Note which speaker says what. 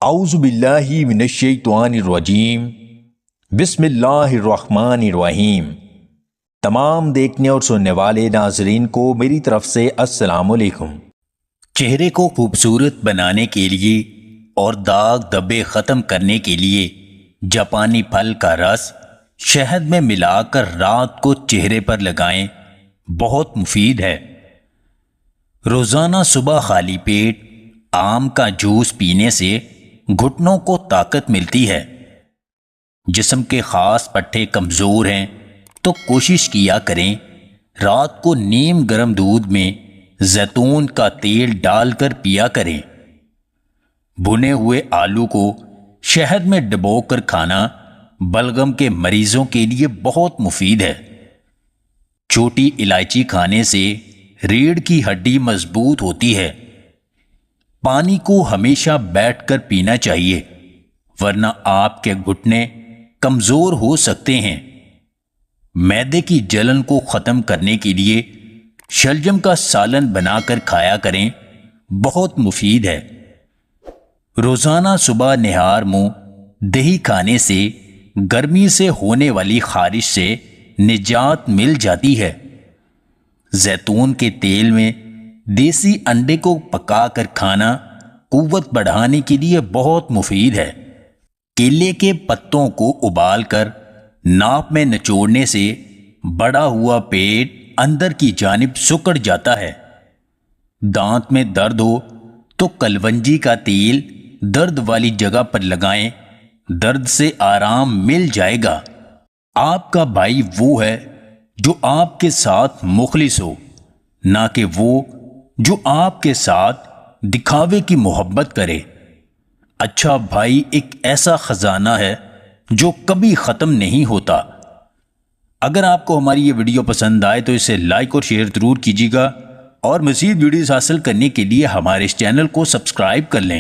Speaker 1: اعوذ باللہ من الشیطان الرجیم بسم اللہ الرحمن الرحیم۔ تمام دیکھنے اور سننے والے ناظرین کو میری طرف سے السلام علیکم۔ چہرے کو خوبصورت بنانے کے لیے اور داغ دھبے ختم کرنے کے لیے جاپانی پھل کا رس شہد میں ملا کر رات کو چہرے پر لگائیں، بہت مفید ہے۔ روزانہ صبح خالی پیٹ آم کا جوس پینے سے گھٹنوں کو طاقت ملتی ہے۔ جسم کے خاص پٹھے کمزور ہیں تو کوشش کیا کریں رات کو نیم گرم دودھ میں زیتون کا تیل ڈال کر پیا کریں۔ بھنے ہوئے آلو کو شہد میں ڈبو کر کھانا بلغم کے مریضوں کے لیے بہت مفید ہے۔ چھوٹی الائچی کھانے سے ریڑھ کی ہڈی مضبوط ہوتی ہے۔ پانی کو ہمیشہ بیٹھ کر پینا چاہیے ورنہ آپ کے گھٹنے کمزور ہو سکتے ہیں۔ معدے کی جلن کو ختم کرنے کے لیے شلجم کا سالن بنا کر کھایا کریں، بہت مفید ہے۔ روزانہ صبح نہار منہ دہی کھانے سے گرمی سے ہونے والی خارش سے نجات مل جاتی ہے۔ زیتون کے تیل میں دیسی انڈے کو پکا کر کھانا قوت بڑھانے کے لیے بہت مفید ہے۔ کیلے کے پتوں کو ابال کر ناپ میں نچوڑنے سے بڑا ہوا پیٹ اندر کی جانب سکڑ جاتا ہے۔ دانت میں درد ہو تو کلونجی کا تیل درد والی جگہ پر لگائیں، درد سے آرام مل جائے گا۔ آپ کا بھائی وہ ہے جو آپ کے ساتھ مخلص ہو، نہ کہ وہ جو آپ کے ساتھ دکھاوے کی محبت کرے۔ اچھا بھائی ایک ایسا خزانہ ہے جو کبھی ختم نہیں ہوتا۔ اگر آپ کو ہماری یہ ویڈیو پسند آئے تو اسے لائک اور شیئر ضرور کیجیے گا، اور مزید ویڈیوز حاصل کرنے کے لیے ہمارے اس چینل کو سبسکرائب کر لیں۔